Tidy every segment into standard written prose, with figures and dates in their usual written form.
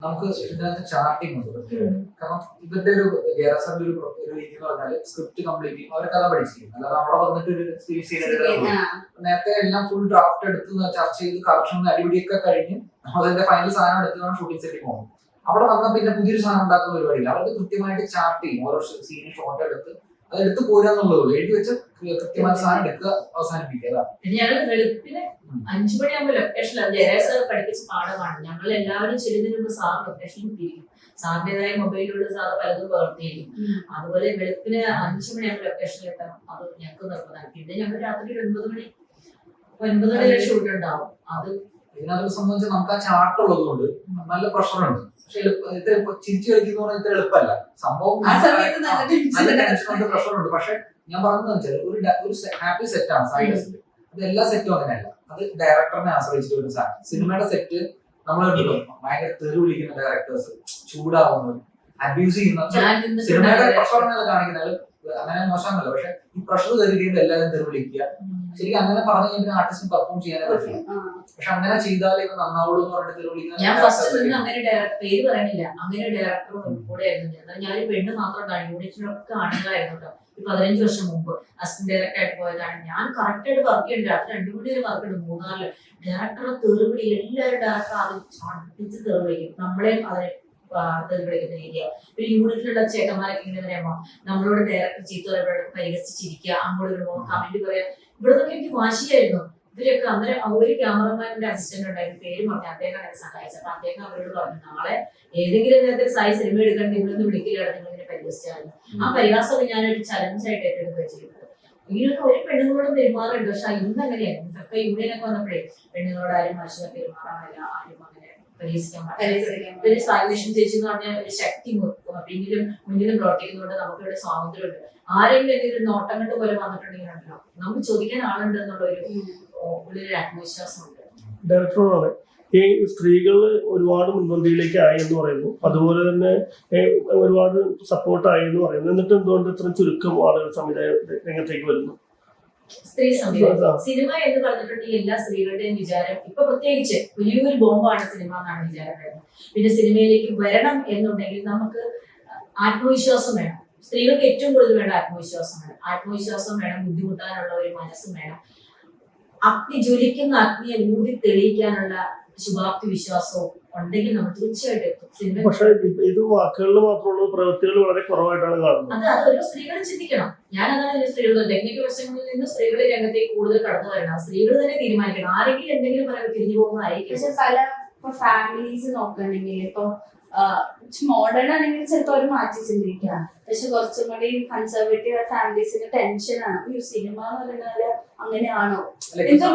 നമുക്ക് ഇതിനകത്ത് ചാർട്ടിംഗ് ഉണ്ട്. കാരണം ഇവരുടെ ഒരു ജയറാസാറിന്റെ ഒരു രീതി എന്ന് പറഞ്ഞാൽ സ്ക്രിപ്റ്റ് കംപ്ലീറ്റ് ചെയ്യും, അവരെ കഥ പഠിച്ചിരിക്കും. അല്ലാതെ അവിടെ വന്നിട്ട് ഒരു നേരത്തെ എല്ലാം ഫുൾ ഡ്രാഫ്റ്റ് എടുത്ത് ചർച്ച ചെയ്ത് കറക്ഷൻ അടിപിടിയൊക്കെ കഴിഞ്ഞ് അതിന്റെ ഫൈനൽ സാധനം എടുത്താണ് ഷൂട്ടിംഗ് സെറ്റിൽ പോകുന്നത്. അവിടെ വന്നാൽ പിന്നെ പുതിയൊരു സാധനം ഉണ്ടാക്കുന്ന പരിപാടിയില്ല. അവർക്ക് കൃത്യമായിട്ട് ചാർട്ട് ചെയ്യും, ഓരോ സീനിൽ ഷോട്ട് എടുത്ത് അത് എടുത്ത് പോരാന്നുള്ളൂ. എഴുതി വെച്ച് കൃത്യമായ സാധനം എടുക്കുക, അവസാനിപ്പിക്കുക. ഞങ്ങൾ വെളുപ്പിന് 5 മണിയാകുമ്പോൾ ലൊക്കേഷനിൽ ജയറാസ് പഠിപ്പിച്ച പാഠമാണ്. ഞങ്ങൾ എല്ലാവരും ചെല്ലുന്നതിന് സാർ ലൊക്കേഷനിൽ തിരിക്കും. സാറിന്റേതായ മൊബൈലിലുള്ള സാറ് പലതും പ്രവർത്തിക്കും. അതുപോലെ വെളുപ്പിന് 5 മണിയാകുമ്പോൾ ലൊക്കേഷനിൽ എത്തണം, അത് ഞങ്ങൾക്ക് നിർബന്ധമാണ്. പിന്നെ ഞങ്ങൾ രാത്രി 9 മണി ഷൂട്ട് ഉണ്ടാവും. അത് ഇതിനകത്ത് സംബന്ധിച്ച് നമുക്ക് ആ ചാർട്ട് ഉള്ളത് കൊണ്ട് നല്ല പ്രഷറുണ്ട്. പക്ഷെ ഇത് ചിരിച്ചു കളിക്കുന്ന പറഞ്ഞാൽ ഇത്ര എളുപ്പമല്ല സംഭവം. നല്ല ടെൻഷനുണ്ട്, പ്രഷറുണ്ട്. പക്ഷെ ഞാൻ പറഞ്ഞതെന്ന് വെച്ചാൽ ഒരു ഹാപ്പി സെറ്റാണ് സൈഡസ്. അത് എല്ലാ സെറ്റും അങ്ങനെയല്ല, അത് ഡയറക്ടറിനെ ആശ്രയിച്ചിട്ട് ഒരു സാധനം. സിനിമയുടെ സെറ്റ് നമ്മൾ ഭയങ്കര തെറി വിളിക്കുന്ന ഡയറക്ടേഴ്സ്, ചൂടാവുന്നത്, അബ്യൂസ് ചെയ്യുന്ന സിനിമയുടെ പ്രഷറിനെ കാണിക്കുന്നത് അങ്ങനെ മോശമല്ല. പക്ഷെ ഈ പ്രഷർ തരുകയും എല്ലാവരും തെറി വിളിക്കുക, ശരിക്കും അങ്ങനെ പറഞ്ഞു കഴിഞ്ഞാൽ ആർട്ടിസ്റ്റിന് പെർഫോം ചെയ്യാനേ പറ്റില്ല. പക്ഷെ അങ്ങനെ ചെയ്താലേ ഇത് നന്നാവുള്ളൂ എന്ന് പറഞ്ഞിട്ട് തെറി വിളിക്കുന്ന ഞാൻ ഫസ്റ്റ് നിന്ന് അങ്ങനെ പേര് പറയണില്ല, അങ്ങനെ ഡയറക്ടർ കൂടെ ആയിരുന്നു. ഞാനൊരു പെണ്ണ് മാത്രം യൂണിറ്റിനൊക്കെ ആണുങ്ങളായിരുന്നു കേട്ടോ. 15 വർഷം മുമ്പ് അസിസ്റ്റന്റ് ഡയറക്ടർ ആയിട്ട് പോയതാണ്. ഞാൻ കറക്റ്റായിട്ട് വർക്ക് ചെയ്യുന്നുണ്ട്. രാത്രി 2 മണി വരെ വർക്ക് ഉണ്ട്. 3-4 ഡയറക്ടറെ തെറിവിളി, എല്ലാവരും ഡയറക്ടർ അത് അടുപ്പിച്ച് തെറിവിളിക്കും. നമ്മളെയും അതിനെ തെറിവിളിക്കുന്ന ഏരിയ. ഒരു യൂണിറ്റിലുള്ള ചേട്ടന്മാരൊക്കെ ഇങ്ങനെ പറയുമ്പോ നമ്മളോട് ഡയറക്ടർ ചീത്ത പറയുമ്പോഴൊക്കെ പരിഹസിച്ചിരിക്കുക, അങ്ങോട്ട് വരുമ്പോൾ കമന്റ് പറയാം. ഇവിടെ നിന്നൊക്കെ എനിക്ക് വാശിയായിരുന്നു. ഇവരൊക്കെ അന്നേരം ഒരു ക്യാമറമാന്റെ അസിസ്റ്റന്റ് ഉണ്ടായിരുന്നു, പേര് പറഞ്ഞു. അദ്ദേഹം എന്നെ സഹായിച്ചത്. അപ്പൊ അദ്ദേഹം അവരോട് പറഞ്ഞു, നാളെ ഏതെങ്കിലും നേരത്തെ സായി സിനിമ എടുക്കാൻ നിങ്ങളൊന്നും വിളിക്കില്ല, നിങ്ങളിങ്ങനെ പരിഹസിച്ചായിരുന്നു. ആ പരിഹാസമൊക്കെ ഞാനൊരു ചലഞ്ചായിട്ട് ഏറ്റെടുത്ത് വെച്ചിരുന്നത്. ഇങ്ങനെയൊക്കെ ഒരു പെണ്ണുങ്ങളോടും പെരുമാറുണ്ട്. പക്ഷെ ഇന്ന് അങ്ങനെയായിരുന്നു. ഇതൊക്കെ യൂണിയനൊക്കെ വന്നപ്പോഴേ പെണ്ണുങ്ങളോട് ആരും മനുഷ്യനെ പെരുമാറാനില്ല, ആരും അങ്ങനെ പരിഹസിക്കാൻ പാടില്ല. സായിലക്ഷ്മി ചേച്ചി എന്ന് പറഞ്ഞാൽ ഒരു ശക്തി പിന്നിലും മുന്നിലും പ്രവർത്തിക്കുന്നതുകൊണ്ട് നമുക്കിവിടെ സ്വാതന്ത്ര്യമുണ്ട്. ആരെങ്കിലും എന്തെങ്കിലും നോട്ടം കണ്ട് പോലെ വന്നിട്ടുണ്ടെങ്കിൽ ഉണ്ടല്ലോ നമുക്ക് ചോദിക്കാൻ ആളുണ്ട് എന്നുള്ള ഒരു ആത്മവിശ്വാസമുണ്ട്. ഡയറക്ടറോടാണ് ഈ സ്ത്രീകൾ ഒരുപാട് മുൻപന്തിയിലേക്ക് ആയി എന്ന് പറയുന്നു, അതുപോലെ തന്നെ ഒരുപാട് സപ്പോർട്ടായി എന്ന് പറയുന്നു. എന്നിട്ട് എന്തുകൊണ്ട് ഇത്രയും ചുരുക്കം ആളുകൾ സംവിധായ രംഗത്തേക്ക് വരുന്നു? സ്ത്രീ സംവിധാനം സിനിമ എന്ന് പറഞ്ഞിട്ടുണ്ടെങ്കിൽ എല്ലാ സ്ത്രീകളുടെയും വിചാരം ഇപ്പൊ പ്രത്യേകിച്ച് വലിയൊരു ബോംബാണ് സിനിമ എന്നാണ് വിചാരം വരുന്നത്. പിന്നെ സിനിമയിലേക്ക് വരണം എന്നുണ്ടെങ്കിൽ നമുക്ക് ആത്മവിശ്വാസം വേണം. സ്ത്രീകൾക്ക് ഏറ്റവും കൂടുതൽ വേണ്ട ആത്മവിശ്വാസം വേണം. ആത്മവിശ്വാസം വേണം, ബുദ്ധിമുട്ടാനുള്ള ഒരു മനസ്സും വേണം. ജ്വലിക്കുന്ന അഗ്നിയെ ഊതി തെളിയിക്കാനുള്ള ശുഭാപ്തി വിശ്വാസവും ഉണ്ടെങ്കിൽ നമ്മൾ തീർച്ചയായിട്ടും എത്തും. പക്ഷേ ഇത് വാക്കുകളിൽ മാത്രമുള്ള പ്രവൃത്തികൾ വളരെ കുറവായിട്ടാണ് കാണുന്നത്. അത് ഓരോ സ്ത്രീകളും ചിന്തിക്കണം. ഞാനതാണ് സ്ത്രീകൾ ടെക്നിക്കൽ വശങ്ങളിൽ നിന്ന് സ്ത്രീകൾ രംഗത്തേക്ക് കൂടുതൽ കടന്നു വരണം. സ്ത്രീകൾ തന്നെ തീരുമാനിക്കണം. ആരെങ്കിലും എന്തെങ്കിലും പറയാൻ തിരിഞ്ഞു പോകുന്നതായിരിക്കും. പല ഫാമിലീസ് നോക്കണമെങ്കിൽ ഇപ്പൊ മോഡേൺ ആണെങ്കിൽ ചിലപ്പോൾ അവർ മാറ്റി ചിന്തിക്കാം. പക്ഷെ കുറച്ചും കൂടി കൺസർവേറ്റീവ് ഫാമിലീസിന് ടെൻഷനാണ്. ഈ സിനിമ എന്ന് പറഞ്ഞാല് അങ്ങനെയാണോ, എല്ലാ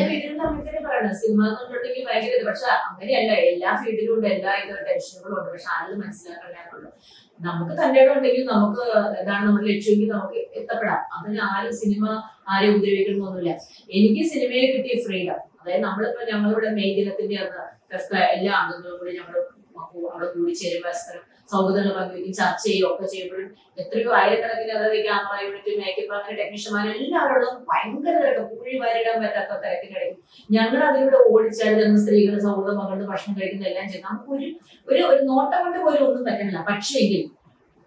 ഫീൽഡിലും നമുക്ക് പറയണം സിനിമ എന്നുണ്ടെങ്കിൽ ഭയങ്കര. പക്ഷെ അങ്ങനെയല്ല, എല്ലാ ഫീൽഡിലും ഉണ്ട്, എല്ലാ ടെൻഷനുകളും ഉണ്ട്. പക്ഷെ ആരും മനസ്സിലാക്കാനുള്ളൂ. നമുക്ക് തന്റെ ഉണ്ടെങ്കിൽ നമുക്ക് എന്താണ് നമ്മുടെ ലക്ഷ്യമെങ്കിൽ നമുക്ക് എത്തപ്പെടാം. അതിന് ആരും സിനിമ ആരെയും ഉപദ്രവിക്കണമെന്നൊന്നുമില്ല. എനിക്ക് സിനിമയിൽ കിട്ടിയ ഫ്രീഡം, അതായത് നമ്മളിപ്പോ ഞങ്ങളിവിടെ മെയ് ദിനത്തിന്റെ അന്ന് എല്ലാ അംഗങ്ങളും കൂടി ഞങ്ങൾ അവിടെ കൂടി ചേരും, പരസ്പരം സൗഹൃദങ്ങൾ പങ്കുവയ്ക്കും, ചർച്ച ചെയ്യും ഒക്കെ ചെയ്യുമ്പോഴും എത്രയോ ആയിരക്കണക്കിന്, അതായത് ക്യാമറ യൂണിറ്റ്, മേക്കപ്പ്, അങ്ങനെ ടെക്നീഷ്യന്മാർ എല്ലാവരോടും ഭയങ്കര തിരക്കും, പൂഴി വാരിടാൻ പറ്റാത്ത തിരക്കിനിടയ്ക്കും ഞങ്ങൾ അതിലൂടെ ഓടിച്ചാടുന്ന സ്ത്രീകൾ സൗഹൃദം പകർന്ന് ഭക്ഷണം കഴിക്കുന്ന എല്ലാം ചെയ്ത് നമുക്ക് ഒരു നോട്ടം കൊണ്ട് പോലും ഒന്നും പറ്റുന്നില്ല. പക്ഷേങ്കിൽ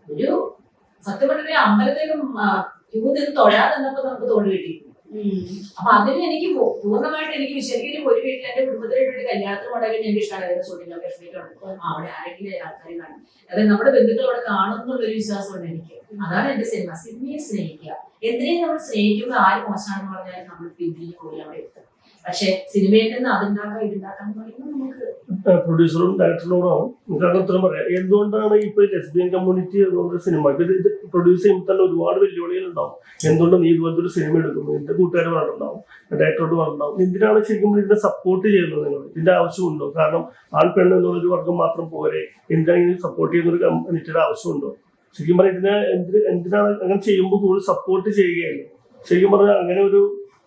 ഒരു സത്യം പറഞ്ഞ അമ്പലത്തിലും ക്യൂ നിന്ന് തൊഴാതെ നിന്നപ്പോ നമുക്ക് തോന്നി കിട്ടിയിരുന്നു. അപ്പൊ അതിന് എനിക്ക് പൂർണ്ണമായിട്ട് എനിക്ക് ശരിക്കും ഒരു വീട്ടിൽ എന്റെ കുടുംബത്തിലായിട്ട് ഒരു കല്യാണത്തിന് കൊണ്ടായാലും എനിക്ക് ഇഷ്ടമാണ്. ഷൂട്ടിംഗ് ലൊക്കേഷനിലേക്ക് അവിടെ ആരെങ്കിലും ആൾക്കാർ കാണും, അതായത് നമ്മുടെ ബന്ധുക്കൾ അവിടെ കാണുന്നുള്ളൊരു വിശ്വാസമുണ്ട് എനിക്ക്. അതാണ് എന്റെ സിനിമ. സിനിമയെ സ്നേഹിക്കുക. എന്തിനേയും നമ്മൾ സ്നേഹിക്കുമ്പോൾ ആര് മോശമാണെന്ന് പറഞ്ഞാലും നമ്മൾ പിന്തിരിഞ്ഞു പോയി അവിടെ എത്തും. പക്ഷെ സിനിമയിൽ നിന്ന് അതുണ്ടാക്കാം ഇതുണ്ടാക്കാൻ പറയുമ്പോൾ നമുക്ക് പ്രൊഡ്യൂസറും ഡയറക്ടറിനോടാണ് നമുക്ക് ഉത്തരം പറയാം. എന്തുകൊണ്ടാണ് ഇപ്പൊ ലെസ്ബിയൻ കമ്മ്യൂണിറ്റി എന്നുള്ള സിനിമ ഇത് പ്രൊഡ്യൂസ് ചെയ്യുമ്പോൾ തന്നെ ഒരുപാട് വെല്ലുവിളികൾ ഉണ്ടാവും. എന്തുകൊണ്ട് നീ ഇതുപോലത്തെ ഒരു സിനിമ എടുക്കുന്നു, എന്റെ കൂട്ടുകാർ പറഞ്ഞിട്ടുണ്ടാവും, ഡയറക്ടറോട് പറഞ്ഞിട്ടുണ്ടാവും. എന്തിനാണ് ശരിക്കും ഇതിനെ സപ്പോർട്ട് ചെയ്യുന്നത്? നിങ്ങൾ ഇതിന്റെ ആവശ്യമുണ്ടോ? കാരണം ആൺ പെണ്ണ് എന്നുള്ളൊരു വർഗം മാത്രം പോരെ, എന്തിനാണ് ഇതിനെ സപ്പോർട്ട് ചെയ്യുന്ന ഒരു കമ്മ്യൂണിറ്റിയുടെ ആവശ്യമുണ്ടോ? ശരിക്കും പറഞ്ഞാൽ എന്തിനാണ് അങ്ങനെ ചെയ്യുമ്പോൾ കൂടുതൽ സപ്പോർട്ട് ചെയ്യുകയല്ലോ. ശരിക്കും പറഞ്ഞാൽ അങ്ങനെ ഒരു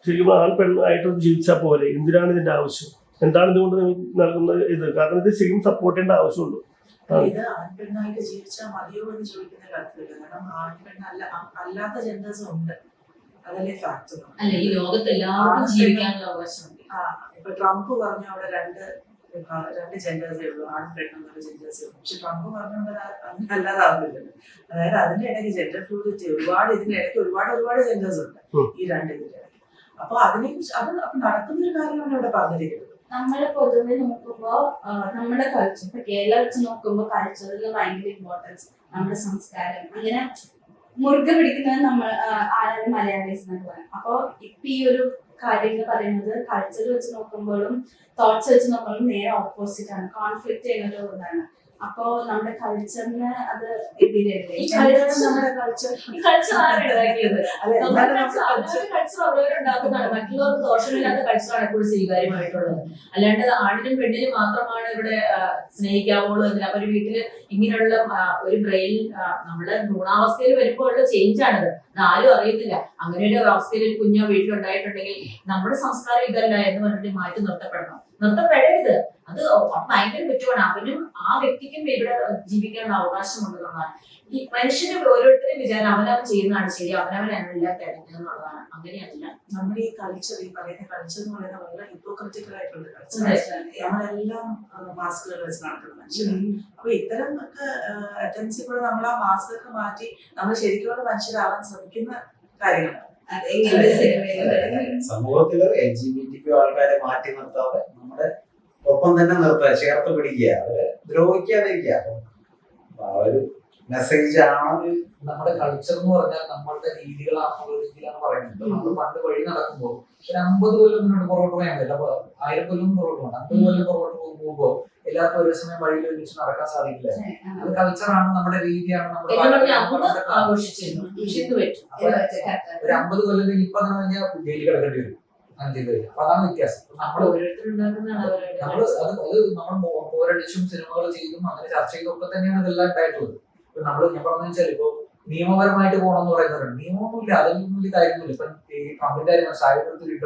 ശരിക്കും ആൺ പെണ്ണായിട്ട് ജീവിച്ചാൽ പോലെ, എന്തിനാണ് ഇതിന്റെ ആവശ്യം? എന്താണ് ഇതുകൊണ്ട് നിങ്ങൾക്ക് നൽകുന്ന ഇത്? കാരണം ഇത് ശരിക്കും സപ്പോർട്ട് ചെയ്യേണ്ട ആവശ്യമുണ്ട്. ഇത് ആൺപെണ്ണായിട്ട് ജീവിച്ചാൽ മതിയോ എന്ന് ചോദിക്കുന്ന കാര്യത്തില്ല. കാരണം ആൺപെണ്ണല്ല അല്ലാത്ത ജെൻഡേഴ്സും ഉണ്ട്, അതല്ലേ ഫാക്ട്. അല്ല, ഈ ലോകത്ത് എല്ലാവർക്കും ജീവിക്കാനുള്ള അവകാശമുണ്ട്. ഇപ്പൊ ട്രംപ് പറഞ്ഞ അവിടെ രണ്ട് ജെൻഡേഴ്സേ ഉള്ളൂ, ആണും പെണ്ണും എന്നുള്ള ജെൻഡേഴ്സേ ഉള്ളൂ. പക്ഷെ ട്രംപ് പറഞ്ഞുകൊണ്ട് അങ്ങനെ അല്ലാതാവുന്നില്ലല്ലോ. അതായത് അതിന്റെ ഇടയ്ക്ക് ജെൻഡർ ഫ്ലൂയിഡിറ്റി ഒരുപാട്, ഇതിന്റെ ഇടയ്ക്ക് ഒരുപാട് ജെൻഡേഴ്സ് ഉണ്ട് ഈ രണ്ട് ഇതിന്റെ ഇടയ്ക്ക്. അപ്പൊ അതിനെക്കുറിച്ച് അത് നടക്കുന്നൊരു കാര്യമാണ് ഇവിടെ പറഞ്ഞിരിക്കുന്നത്. നമ്മൾ പൊതുവെ നോക്കുമ്പോ നമ്മുടെ കൾച്ചർ, ഇപ്പൊ കേരളം വെച്ച് നോക്കുമ്പോ കൾച്ചറിൽ ഭയങ്കര ഇമ്പോർട്ടൻസ്, നമ്മുടെ സംസ്കാരം അങ്ങനെ മുറുകെ പിടിക്കുന്നത് നമ്മൾ ആരാണ് മലയാളീസ് എന്നൊക്കെ പറയാം. അപ്പൊ ഇപ്പൊ ഈ ഒരു കാര്യങ്ങൾ പറയുന്നത് കൾച്ചർ വെച്ച് നോക്കുമ്പോഴും തോട്ട്സ് വെച്ച് നോക്കുമ്പോഴും നേരെ ഓപ്പോസിറ്റ് ആണ്, കോൺഫ്ലിക്ട് ചെയ്യുന്ന ഒരു ഇതാണ്. അപ്പൊ നമ്മുടെ കൾച്ചറിന് അത് എതിരല്ലേ? നമ്മുടെ കൾച്ചർ കൾച്ചർ ആരാണ് ഉണ്ടാക്കിയത്? അതെ, കൾച്ചർ അവരവരുണ്ടാക്കുന്നതാണ്. മറ്റുള്ളവർക്ക് ദോഷമില്ലാത്ത കൾച്ചറാണ് എപ്പോഴും സ്വീകാര്യമായിട്ടുള്ളത്. അല്ലാണ്ട് ആണിനും പെണ്ണിനും മാത്രമാണ് ഇവിടെ സ്നേഹിക്കാവുള്ളൂ എന്നില്ല. അപ്പൊ ഒരു വീട്ടില് ഇങ്ങനെയുള്ള ഒരു ബ്രെയിൻ നമ്മുടെ ഭ്രൂണാവസ്ഥയിൽ വരുമ്പോൾ ഉള്ള ചേഞ്ച് ആണിത്. ആരും അറിയത്തില്ല. അങ്ങനെ ഒരു അവസ്ഥയിൽ ഒരു കുഞ്ഞോ വീട്ടിലുണ്ടായിട്ടുണ്ടെങ്കിൽ നമ്മുടെ സംസ്കാരം ഇതല്ല എന്ന് പറഞ്ഞിട്ട് മാറ്റി നിർത്തപ്പെടരുത്. അത് ഭയങ്കര കുറ്റമാണ്. അവനും ആ വ്യക്തിക്കും ഇവിടെ ജീവിക്കാനുള്ള അവകാശമുണ്ടെന്നുള്ളതാണ്. ഈ മനുഷ്യന്റെ ഓരോരുത്തരും വിചാരം അവനവൻ ചെയ്യുന്നതാണ് ശരി, അവനവനെല്ലാം തിരഞ്ഞെന്നുള്ളതാണ്. അങ്ങനെയല്ല നമ്മുടെ ഈ കൾച്ചർ, ഈ പറയുന്ന കൾച്ചർ എന്ന് പറയുന്നത് വളരെ ഹിപ്പോക്രറ്റിക്കൽ ആയിട്ടുള്ള കൾച്ചർ. നമ്മളെല്ലാം മാസ്കുകൾ വെച്ച് നടക്കുന്ന മനുഷ്യരാണ്. അപ്പൊ ഇത്തരം ഒക്കെ അറ്റംപ്റ്റ്സ് കൂടെ നമ്മൾ ആ മാസ്ക് ഒക്കെ മാറ്റി നമ്മൾ ശരിക്കും മനുഷ്യരാവാൻ ശ്രമിക്കുന്ന കാര്യങ്ങളാണ്. സമൂഹത്തില് LGBT ആൾക്കാരെ മാറ്റി നിർത്താതെ നമ്മുടെ ഒപ്പം തന്നെ നിർത്തുക, ചേർത്ത് പിടിക്കുക, അവരെ ദ്രോഹിക്കാതിരിക്കുക. അപ്പൊ ആ ഒരു മെസ്സേജ് ആണ് നമ്മുടെ കൾച്ചർ എന്ന് പറഞ്ഞാൽ നമ്മളുടെ രീതികളാണെന്നുള്ള രീതിയിലാണ് പറയുന്നത്. നമ്മൾ പണ്ട് വഴി നടക്കുമ്പോൾ ഒരു 50 കൊല്ലം മുന്നോട്ട് പുറകോട്ട് പോയാൽ മതി. അപ്പൊ 1000 കൊല്ലം പുറകോട്ട് പോകണം. 50 കൊല്ലം പുറകോട്ട് പോകുമ്പോ എല്ലാവർക്കും ഒരേ സമയം വഴിയിൽ ഒരുമിച്ച് നടക്കാൻ സാധിക്കില്ല. അത് കൾച്ചറാണ്, നമ്മുടെ രീതിയാണ്. നമ്മുടെ ആഘോഷിച്ചിരുന്നു. ഒരു 50 കൊല്ലം കഴിഞ്ഞ് ഇപ്പൊ അങ്ങനെ കഴിഞ്ഞാൽ ജയിലിൽ കിടക്കേണ്ടി വരും. അങ്ങനെ ചെയ്ത് കഴിഞ്ഞാൽ അപ്പൊ അതാണ് വ്യത്യാസം. നമ്മൾ പോരടിച്ചും സിനിമകൾ ചെയ്തും അങ്ങനെ ചർച്ച ചെയ്തും ഒക്കെ തന്നെയാണ് ഇതെല്ലാം ഉണ്ടായിട്ടുള്ളത്. ഇപ്പൊ ഞാൻ പറഞ്ഞു വെച്ചാൽ ഇപ്പൊ നിയമപരമായിട്ട് പോകണമെന്ന് പറയുന്നവരുണ്ട്. നിയമമൊന്നുമില്ല, അതൊന്നും വലിയ കാര്യമൊന്നുമില്ല. ഇപ്പൊ ഈ ട്രംപിന്റെ കാര്യം സാഹിബ് ഇന്റർവ്യൂ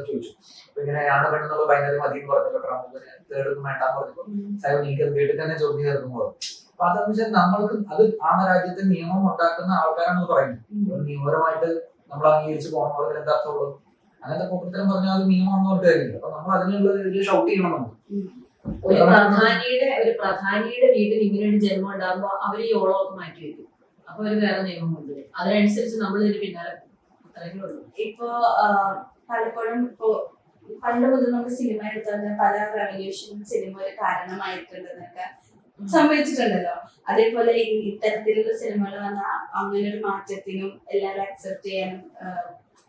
ചോദിച്ചു. ഇപ്പൊ ഇങ്ങനെ ആണ് പെണ്ണെന്നുള്ള ഭയങ്കര മതി എന്ന് പറഞ്ഞപ്പോ ട്രംപ് തേർഡൊന്നും വേണ്ടാന്ന് പറഞ്ഞപ്പോ സാഹിബ് എനിക്ക് വീട്ടിൽ തന്നെ ജോലി ചേർക്കുന്നു പറഞ്ഞു. അപ്പൊ അതെന്ന് വെച്ചാൽ നമ്മൾക്ക് അത് ആ രാജ്യത്തെ നിയമം ഉണ്ടാക്കുന്ന ആൾക്കാരാണ് പറയുന്നത്. നിയമപരമായിട്ട് നമ്മൾ അംഗീകരിച്ച് പോകണം പറഞ്ഞാൽ എന്താ അർത്ഥമുള്ളത്? അങ്ങനത്തെ പൊക്കത്തരം പറഞ്ഞാൽ അത് നിയമമാണെന്ന് പറഞ്ഞിട്ട് കാര്യമില്ല. അപ്പൊ നമ്മൾ അതിനുള്ള ഒരു ഷൗട്ട് ചെയ്യണം. നമ്മൾ ഒരു പ്രധാനിയുടെ വീട്ടിൽ ഇങ്ങനെ ഒരു ജന്മം ഉണ്ടാകുമ്പോ അവര് ഈ ഓളമൊക്കെ മാറ്റി വെക്കും. അപ്പൊ ഒരു വേറെ നിയമം കൊണ്ടുവരും. അതിനനുസരിച്ച് നമ്മൾ ഇതിന് പിന്നാലെ അത്രയേ ഉള്ളൂ. ഇപ്പൊ പലപ്പോഴും ഇപ്പൊ പണ്ട് മുതൽ നമുക്ക് സിനിമ എടുത്താൽ പല റെവല്യൂഷൻ സിനിമ ഒരു കാരണമായിട്ടുണ്ടെന്നൊക്കെ സംഭവിച്ചിട്ടുണ്ടല്ലോ. അതേപോലെ ഇത്തരത്തിലുള്ള സിനിമകൾ വന്ന അങ്ങനെ ഒരു മാറ്റത്തിനും എല്ലാവരും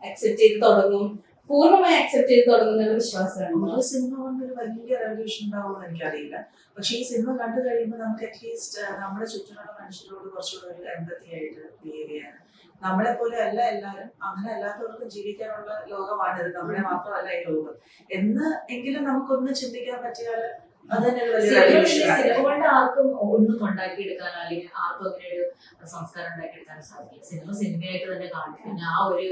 അക്സെപ്റ്റ് ചെയ്ത് തുടങ്ങും, പൂർണ്ണമായി അക്സെപ്റ്റ് ചെയ്ത് തുടങ്ങുന്ന വിശ്വാസമാണ്. സിനിമ കൊണ്ടൊരു വലിയ റെവല്യൂഷൻ ഉണ്ടാവുമെന്ന് എനിക്കറിയില്ല. പക്ഷെ ഈ സിനിമ കണ്ടു കഴിയുമ്പോൾ നമുക്ക് അറ്റ്ലീസ്റ്റ് നമ്മുടെ ചുറ്റുമുള്ള മനുഷ്യരോട് കുറച്ചുകൂടെ ഒരു എമ്പത്തി ആയിട്ട് ബിഹേവ് ചെയ്യാൻ, നമ്മളെ പോലെ അല്ല എല്ലാവരും, അങ്ങനെ അല്ലാത്തവർക്ക് ജീവിക്കാനുള്ള ലോകമാണിത്, നമ്മളെ മാത്രമല്ല ഈ ലോകം എന്ന് എങ്കിലും നമുക്കൊന്ന് ചിന്തിക്കാൻ പറ്റിയാൽ അത് തന്നെ ഒരു വലിയ സിനിമ കൊണ്ട് ആർക്കും ഒന്നും ഉണ്ടാക്കിയെടുക്കാനോ അല്ലെങ്കിൽ ആർക്കും അങ്ങനെ ഒരു സംസ്കാരം ഉണ്ടാക്കിയെടുക്കാനോ സാധിക്കില്ല. സിനിമയായിട്ട് തന്നെ കാണും. പിന്നെ ആ ഒരു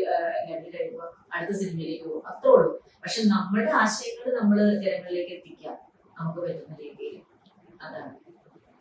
ലെവലിൽ കഴിയുമ്പോൾ അടുത്ത സിനിമയിലേക്ക് പോകും, അത്രേ ഉള്ളൂ. പക്ഷെ നമ്മുടെ ആശയങ്ങൾ നമ്മൾ ജനങ്ങളിലേക്ക് എത്തിക്കാം നമുക്ക് പറ്റുന്ന രീതിയിൽ. അതാണ്.